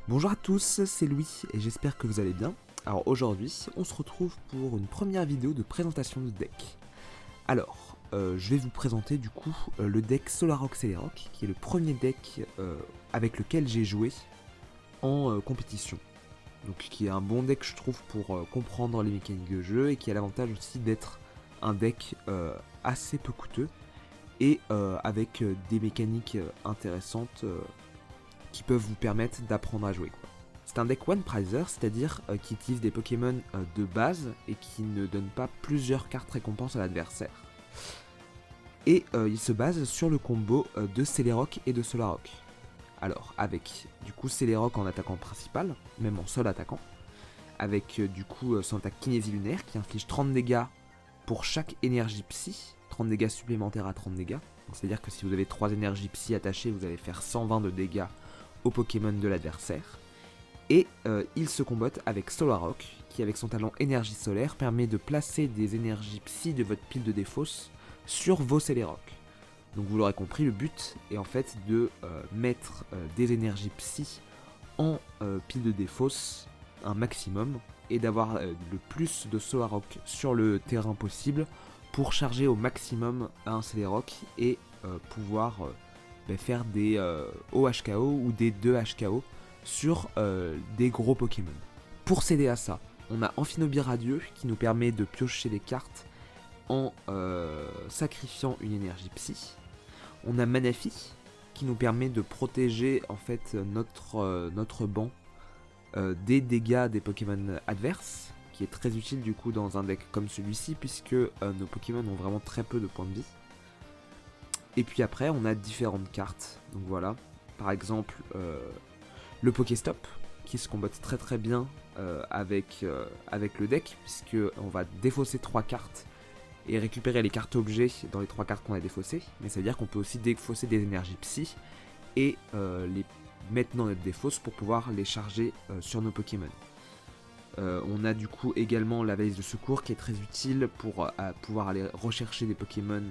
Bonjour à tous, c'est Louis et j'espère que vous allez bien. Alors aujourd'hui, on se retrouve pour une première vidéo de présentation de deck. Alors, je vais vous présenter du coup le deck Solrock Celerock, qui est le premier deck avec lequel j'ai joué en compétition. Donc qui est un bon deck je trouve pour comprendre les mécaniques de jeu et qui a l'avantage aussi d'être un deck assez peu coûteux et avec des mécaniques intéressantes qui peuvent vous permettre d'apprendre à jouer, quoi. C'est un deck One Prizer, c'est-à-dire qui utilise des Pokémon de base et qui ne donne pas plusieurs cartes récompenses à l'adversaire. Et il se base sur le combo de Celerock et de Solrock. Alors avec du coup Celerock en attaquant principal, même en seul attaquant, avec du coup son attaque Kinésie Lunaire qui inflige 30 dégâts pour chaque énergie psy, 30 dégâts supplémentaires à 30 dégâts. C'est-à-dire que si vous avez 3 énergies psy attachées, vous allez faire 120 de dégâts au Pokémon de l'adversaire. Et il se combotte avec Solrock, qui avec son talent énergie solaire permet de placer des énergies psy de votre pile de défausse sur vos Celerock. Donc vous l'aurez compris, le but est en fait de mettre des énergies psy en pile de défausse un maximum et d'avoir le plus de Solrock sur le terrain possible pour charger au maximum un Celerock et pouvoir faire des OHKO ou des 2 HKO sur des gros Pokémon. Pour s'aider à ça, on a Amphinobie Radieux qui nous permet de piocher des cartes en sacrifiant une énergie psy. On a Manaphy qui nous permet de protéger en fait notre banc des dégâts des Pokémon adverses, qui est très utile du coup dans un deck comme celui-ci puisque nos Pokémon ont vraiment très peu de points de vie. Et puis après on a différentes cartes, donc voilà, par exemple le Pokéstop qui se combatte très très bien avec le deck, puisque on va défausser 3 cartes et récupérer les cartes objets dans les 3 cartes qu'on a défaussées, mais ça veut dire qu'on peut aussi défausser des énergies psy et les mettre dans notre défausse pour pouvoir les charger sur nos Pokémon. On a du coup également la valise de secours qui est très utile pour pouvoir aller rechercher des Pokémon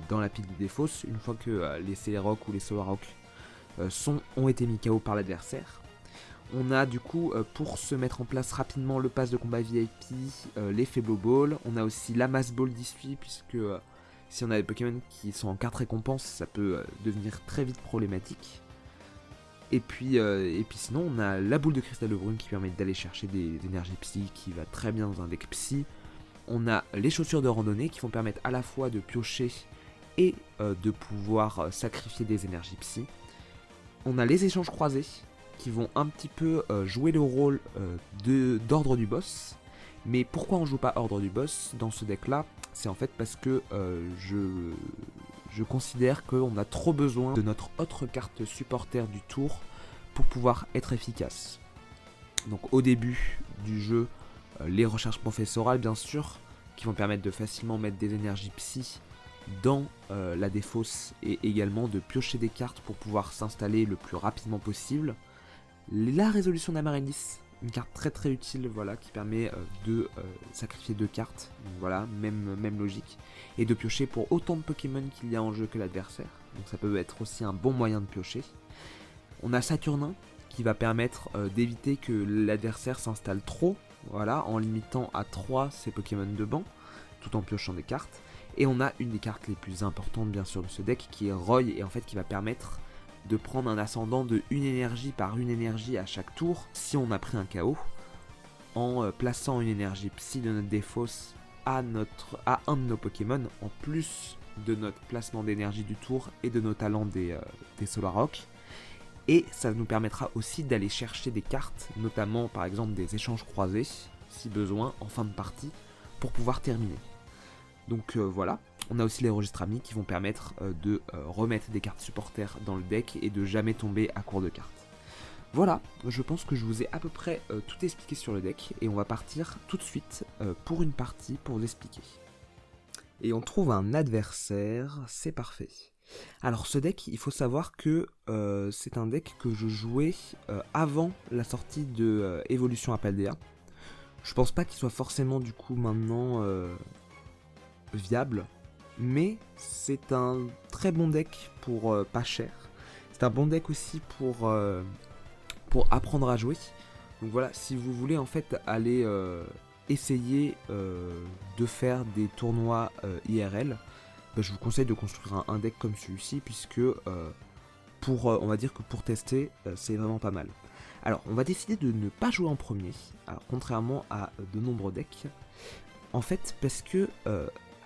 dans la pile de défausse une fois que les Celerock ou les Solrock ont été mis KO par l'adversaire. On a du coup pour se mettre en place rapidement le pass de combat VIP, les Faible Ball. On a aussi la Mass Ball d'issue puisque si on a des Pokémon qui sont en carte récompense, ça peut devenir très vite problématique. Et puis sinon on a la boule de cristal de brume qui permet d'aller chercher des énergies psy, qui va très bien dans un deck psy. On a les chaussures de randonnée qui vont permettre à la fois de piocher et de pouvoir sacrifier des énergies psy. On a les échanges croisés qui vont un petit peu jouer le rôle d'ordre du boss. Mais pourquoi on joue pas ordre du boss dans ce deck là? C'est en fait parce que je considère qu'on a trop besoin de notre autre carte supporter du tour pour pouvoir être efficace. Donc au début du jeu, les recherches professorales bien sûr, qui vont permettre de facilement mettre des énergies psy dans la défausse et également de piocher des cartes pour pouvoir s'installer le plus rapidement possible. La résolution d'Amaryllis, une carte très très utile, voilà, qui permet de sacrifier 2 cartes, donc voilà, même logique, et de piocher pour autant de Pokémon qu'il y a en jeu que l'adversaire, donc ça peut être aussi un bon moyen de piocher. On a Saturnin, qui va permettre d'éviter que l'adversaire s'installe trop, voilà, en limitant à 3 ses Pokémon de banc, tout en piochant des cartes. Et on a une des cartes les plus importantes bien sûr de ce deck, qui est Roy, et en fait qui va permettre de prendre un ascendant de 1 énergie par 1 énergie à chaque tour si on a pris un KO, en plaçant une énergie psy de notre défausse à un de nos Pokémon, en plus de notre placement d'énergie du tour et de nos talents des Solrock. Et ça nous permettra aussi d'aller chercher des cartes, notamment par exemple des échanges croisés, si besoin, en fin de partie, pour pouvoir terminer. Donc voilà. On a aussi les registres amis qui vont permettre de remettre des cartes supporters dans le deck et de jamais tomber à court de cartes. Voilà, je pense que je vous ai à peu près tout expliqué sur le deck et on va partir tout de suite pour une partie pour vous expliquer. Et on trouve un adversaire, c'est parfait. Alors ce deck, il faut savoir que c'est un deck que je jouais avant la sortie de Evolution Apaldea. Je pense pas qu'il soit forcément du coup maintenant viable, mais c'est un très bon deck pour pas cher. C'est un bon deck aussi pour apprendre à jouer. Donc voilà, si vous voulez en fait aller essayer de faire des tournois IRL, bah, je vous conseille de construire un deck comme celui-ci, puisque on va dire que pour tester, c'est vraiment pas mal. Alors, on va décider de ne pas jouer en premier, alors contrairement à de nombreux decks, en fait, parce que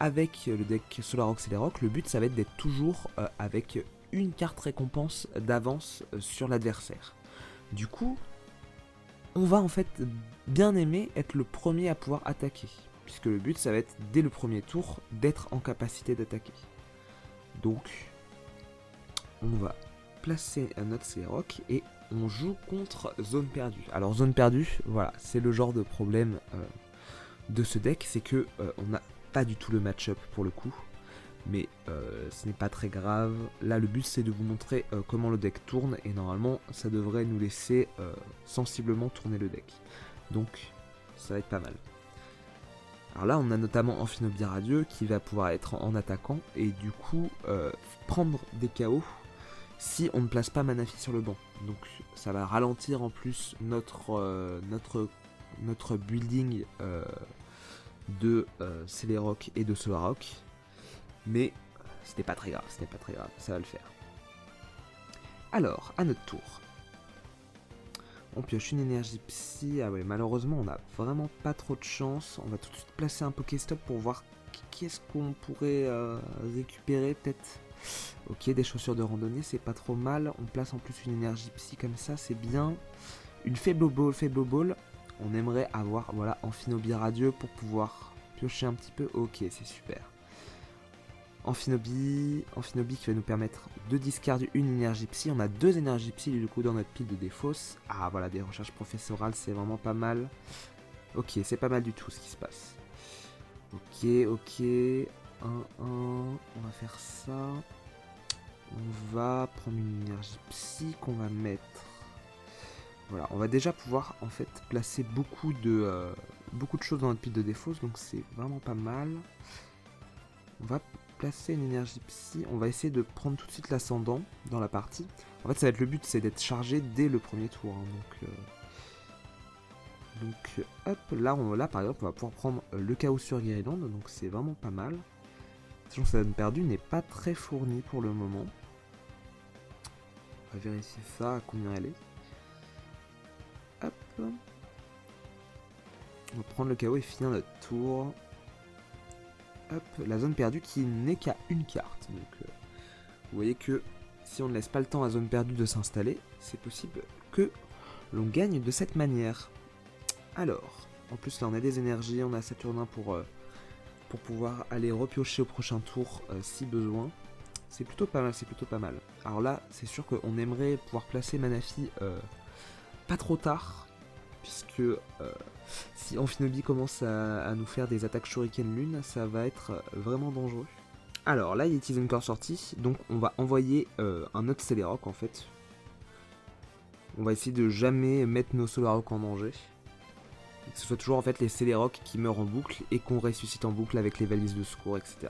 avec le deck Solaro Accelerock, le but ça va être d'être toujours avec une carte récompense d'avance sur l'adversaire. Du coup, on va en fait bien aimer être le premier à pouvoir attaquer, puisque le but ça va être dès le premier tour d'être en capacité d'attaquer. Donc, on va placer notre Accelerock et on joue contre Zone Perdue. Alors Zone Perdue, voilà, c'est le genre de problème de ce deck, c'est que on n'a pas du tout le match-up pour le coup, mais ce n'est pas très grave. Là le but c'est de vous montrer comment le deck tourne, et normalement ça devrait nous laisser sensiblement tourner le deck, donc ça va être pas mal. Alors là on a notamment Amphinobie Radieux qui va pouvoir être en attaquant, et du coup prendre des KO si on ne place pas Manaphy sur le banc. Donc ça va ralentir en plus notre building de Celerock et de Solararock. Mais c'était pas très grave, ça va le faire. Alors, à notre tour. On pioche une énergie psy. Ah ouais, malheureusement on a vraiment pas trop de chance. On va tout de suite placer un Pokéstop pour voir qu'est-ce qu'on pourrait récupérer peut-être. Ok, des chaussures de randonnée, c'est pas trop mal. On place en plus une énergie psy comme ça, c'est bien. Une faible ball. On aimerait avoir, voilà, Amphinobie Radieux pour pouvoir piocher un petit peu. Ok, c'est super. Amphinobie qui va nous permettre de discard une énergie psy. On a 2 énergies psy du coup dans notre pile de défausse. Ah voilà, des recherches professorales, c'est vraiment pas mal. Ok, c'est pas mal du tout ce qui se passe. Ok. 1-1, on va faire ça. On va prendre une énergie psy qu'on va mettre. Voilà, on va déjà pouvoir en fait placer beaucoup de choses dans notre pile de défausse, donc c'est vraiment pas mal. On va placer une énergie psy, on va essayer de prendre tout de suite l'ascendant dans la partie. En fait ça va être le but, c'est d'être chargé dès le premier tour, hein, donc hop, là par exemple on va pouvoir prendre le chaos sur Guériland, donc c'est vraiment pas mal. Sachant que sa zone perdue n'est pas très fournie pour le moment. On va vérifier ça, à combien elle est. Hop. On va prendre le chaos et finir notre tour. Hop, la zone perdue qui n'est qu'à une carte. Donc vous voyez que si on ne laisse pas le temps à zone perdue de s'installer, c'est possible que l'on gagne de cette manière. Alors, en plus là on a des énergies, on a Saturnin pour pouvoir aller repiocher au prochain tour si besoin. C'est plutôt pas mal, Alors là, c'est sûr qu'on aimerait pouvoir placer Manaphy pas trop tard, puisque si Amphinobie commence à nous faire des attaques Shuriken Lune, ça va être vraiment dangereux. Alors là, il est encore sorti, donc on va envoyer un autre Celerock en fait. On va essayer de jamais mettre nos Solararock en danger. Que ce soit toujours en fait les Celerock qui meurent en boucle et qu'on ressuscite en boucle avec les valises de secours, etc.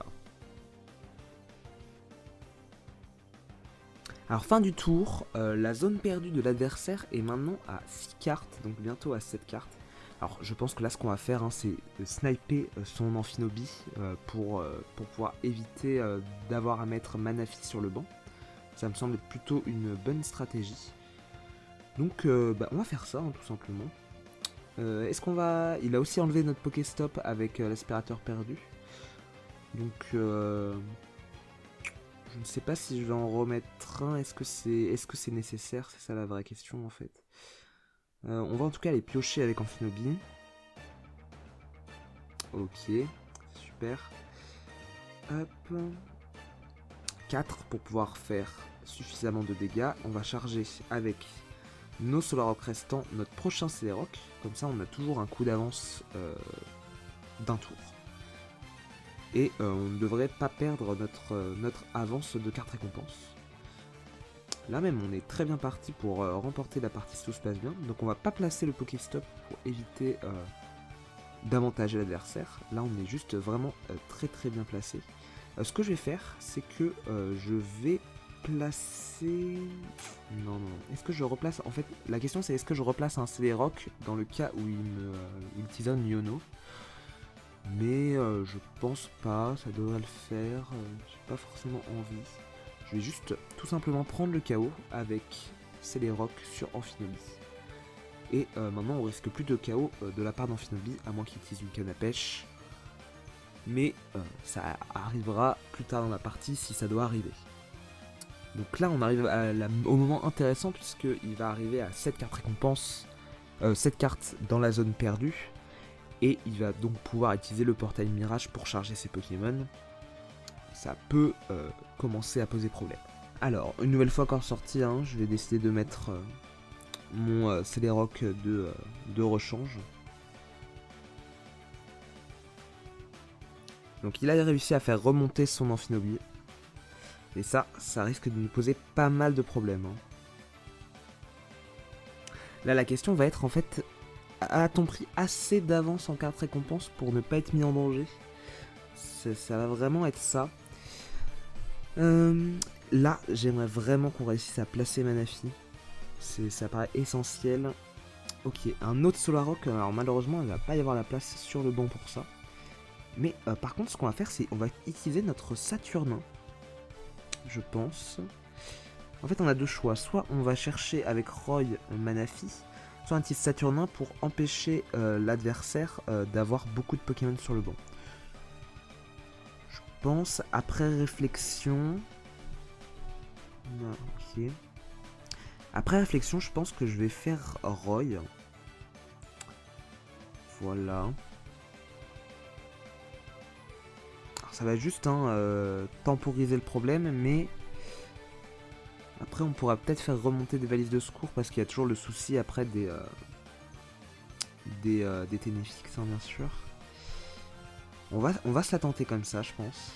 Alors fin du tour, la zone perdue de l'adversaire est maintenant à 6 cartes, donc bientôt à 7 cartes. Alors je pense que là ce qu'on va faire, hein, c'est sniper son Amphinobie pour pouvoir éviter d'avoir à mettre Manaphy sur le banc. Ça me semble être plutôt une bonne stratégie. Donc on va faire ça, hein, tout simplement. Est-ce qu'on va... Il a aussi enlevé notre Pokéstop avec l'aspirateur perdu. Donc je ne sais pas si je vais en remettre un. Est-ce que c'est nécessaire? C'est ça la vraie question en fait. On va en tout cas aller piocher avec Amphinobie. Ok, super. Hop. 4 pour pouvoir faire suffisamment de dégâts. On va charger avec nos Solararock restants notre prochain Celerock. Comme ça on a toujours un coup d'avance d'un tour. Et on ne devrait pas perdre notre avance de carte récompense. Là même on est très bien parti pour remporter la partie si tout se passe bien. Donc on va pas placer le Pokéstop pour éviter d'avantager l'adversaire. Là on est juste vraiment très bien placé. Ce que je vais faire, c'est que je vais replacer... Non. Est-ce que je replace... En fait, la question c'est est-ce que je replace un Celerock dans le cas où il tisonne Yono. Mais je pense pas, ça devrait le faire. J'ai pas forcément envie. Je vais juste tout simplement prendre le KO avec Celerock sur Amphinobi. Et maintenant on risque plus de KO de la part d'Amphinobi, à moins qu'il utilise une canne à pêche. Mais ça arrivera plus tard dans la partie si ça doit arriver. Donc là on arrive au moment intéressant puisqu'il va arriver à 7 cartes récompenses, 7 cartes dans la zone perdue. Et il va donc pouvoir utiliser le portail Mirage pour charger ses Pokémon. Ça peut commencer à poser problème. Alors, une nouvelle fois encore sorti, hein, je vais décider de mettre mon Celerock de rechange. Donc il a réussi à faire remonter son Amphinobi. Et ça risque de nous poser pas mal de problèmes. Hein. Là, la question va être en fait... A-t-on pris assez d'avance en carte récompense pour ne pas être mis en danger? Ça va vraiment être ça. Là, j'aimerais vraiment qu'on réussisse à placer Manaphy. Ça paraît essentiel. Ok, un autre Solrock. Alors malheureusement, il ne va pas y avoir la place sur le banc pour ça. Mais par contre, ce qu'on va faire, c'est on va utiliser notre Saturnin. Je pense. En fait, on a deux choix. Soit on va chercher avec Roy Manaphy, soit un petit Saturnin pour empêcher l'adversaire d'avoir beaucoup de Pokémon sur le banc. Je pense, après réflexion... Non, ok. Après réflexion, je pense que je vais faire Roy. Voilà. Alors, ça va juste temporiser le problème, mais... Après, on pourra peut-être faire remonter des valises de secours parce qu'il y a toujours le souci après des Ténéfix, hein, bien sûr. On va se la tenter comme ça, je pense.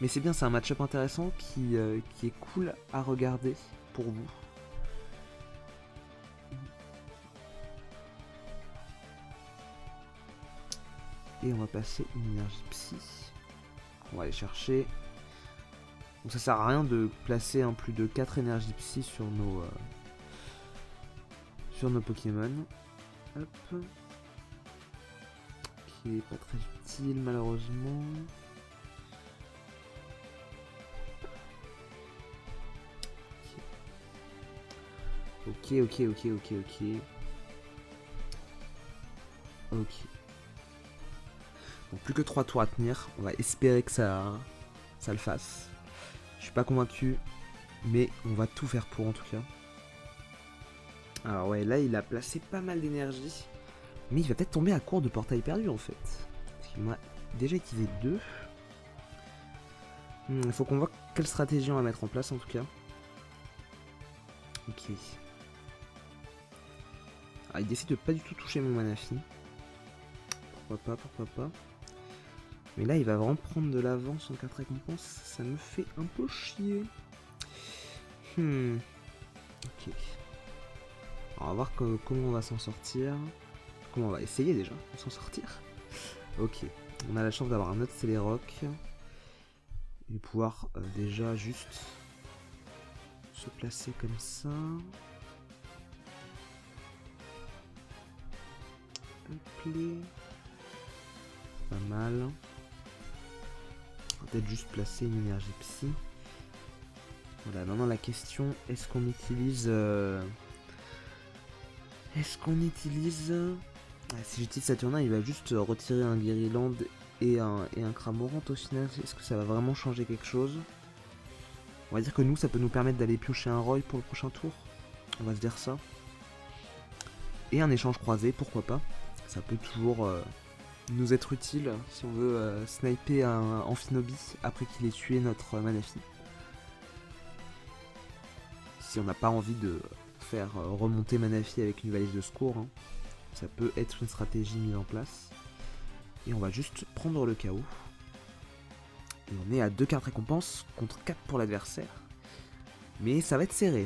Mais c'est bien, c'est un match-up intéressant qui est cool à regarder pour vous. Et on va passer une énergie psy. On va aller chercher. Donc ça sert à rien de placer plus de 4 énergies psy sur nos Pokémon. Hop. Qui est pas très utile malheureusement. Ok. Donc plus que 3 tours à tenir. On va espérer que ça le fasse. Je suis pas convaincu, mais on va tout faire pour en tout cas. Alors ouais, là il a placé pas mal d'énergie, mais il va peut-être tomber à court de portail perdu en fait. Parce qu'il m'a déjà utilisé 2. Il faut qu'on voit quelle stratégie on va mettre en place en tout cas. Ok. Ah, il décide de pas du tout toucher mon Manaphy. Pourquoi pas. Mais là, il va vraiment prendre de l'avance en 4 récompenses. Ça me fait un peu chier. Ok. Alors, on va voir comment on va s'en sortir. Comment on va essayer déjà de s'en sortir. Ok. On a la chance d'avoir un autre Celerock. Et pouvoir déjà juste se placer comme ça. Hop là. Pas mal. Peut-être juste placer une énergie psy. Voilà, maintenant la question, est-ce qu'on utilise... si j'utilise Saturnin, il va juste retirer un Guériland et un Cramorant au final. Est-ce que ça va vraiment changer quelque chose? On va dire que nous, ça peut nous permettre d'aller piocher un Roy pour le prochain tour. On va se dire ça. Et un échange croisé, pourquoi pas. Ça peut toujours... nous être utile si on veut sniper un Amphinobi après qu'il ait tué notre Manaphy. Si on n'a pas envie de faire remonter Manaphy avec une valise de secours, hein, ça peut être une stratégie mise en place. Et on va juste prendre le KO. Et on est à 2 cartes récompenses contre 4 pour l'adversaire. Mais ça va être serré,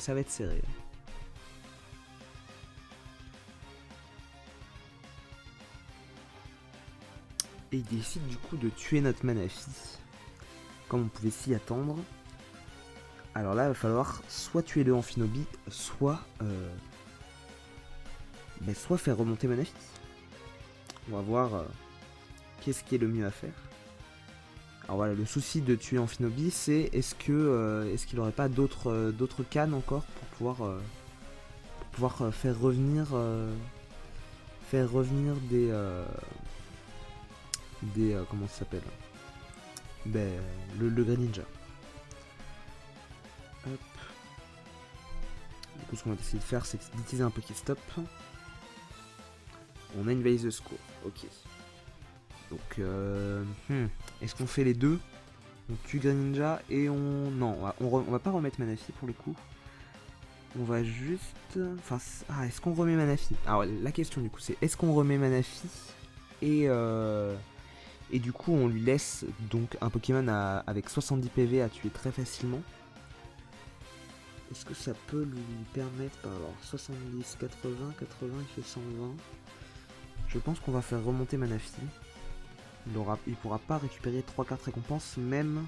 Et il décide du coup de tuer notre Manaphy, comme on pouvait s'y attendre. Alors là, il va falloir soit tuer le Amphinobi, soit soit faire remonter Manaphy. On va voir qu'est-ce qui est le mieux à faire. Alors voilà, le souci de tuer Amphinobi, c'est est-ce qu'il n'aurait pas d'autres cannes encore pour pouvoir faire revenir des comment ça s'appelle, le Greninja. Hop. Du coup, ce qu'on va essayer de faire, c'est d'utiliser un Pokéstop. On a une valise de secours, ok. Donc, est-ce qu'on fait les deux? On tue Greninja et on... Non, on va pas remettre Manaphy pour le coup. On va juste... Enfin, est-ce qu'on remet Manaphy? Alors, la question du coup, c'est est-ce qu'on remet Manaphy et du coup, on lui laisse donc un Pokémon avec 70 PV à tuer très facilement. Est-ce que ça peut lui permettre... Alors, 70, 80, il fait 120. Je pense qu'on va faire remonter Manaphy. Il pourra pas récupérer 3 cartes récompenses, même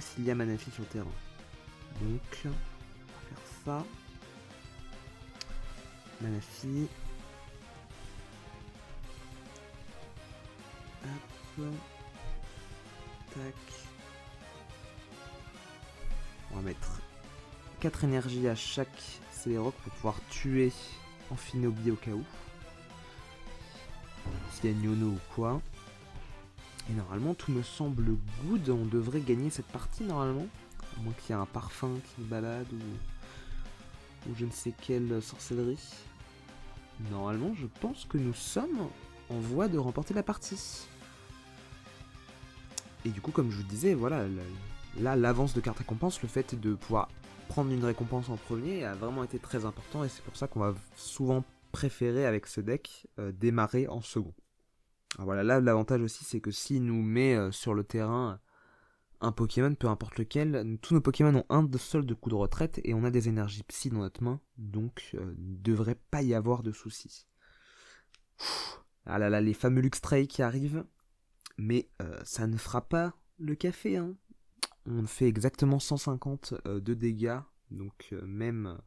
s'il y a Manaphy sur le terrain. Donc, on va faire ça. Manaphy. Hop. Tac. On va mettre 4 énergies à chaque Celerock pour pouvoir tuer Amphinobi au cas où. S'il y a une Yono ou quoi. Et normalement tout me semble good, on devrait gagner cette partie normalement. À moins qu'il y ait un parfum qui se balade ou je ne sais quelle sorcellerie. Normalement je pense que nous sommes en voie de remporter la partie. Et du coup comme je vous disais, voilà, là l'avance de carte récompense, le fait de pouvoir prendre une récompense en premier a vraiment été très important. Et c'est pour ça qu'on va souvent préférer avec ce deck démarrer en second. Alors voilà, là l'avantage aussi c'est que s'il nous met sur le terrain un Pokémon, peu importe lequel, tous nos Pokémon ont un seul de coup de retraite et on a des énergies psy dans notre main, donc il ne devrait pas y avoir de soucis. Ah là là, les fameux Luxray qui arrivent, mais ça ne fera pas le café, hein. On fait exactement 150 de dégâts, donc même...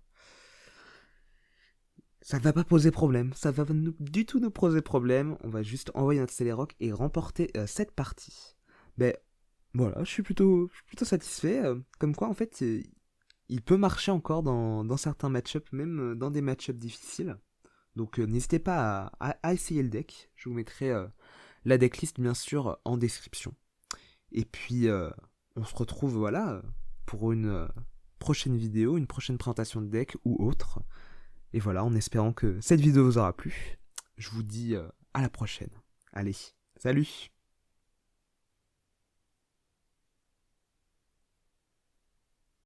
Ça ne va pas poser problème, ça va du tout nous poser problème, on va juste envoyer notre Celerock et remporter cette partie. Ben voilà, je suis plutôt satisfait, comme quoi en fait il peut marcher encore dans certains match-ups, même dans des match-ups difficiles. Donc n'hésitez pas à essayer le deck, je vous mettrai la decklist bien sûr en description. Et puis on se retrouve voilà pour une prochaine vidéo, une prochaine présentation de deck ou autre. Et voilà, en espérant que cette vidéo vous aura plu, je vous dis à la prochaine. Allez, salut!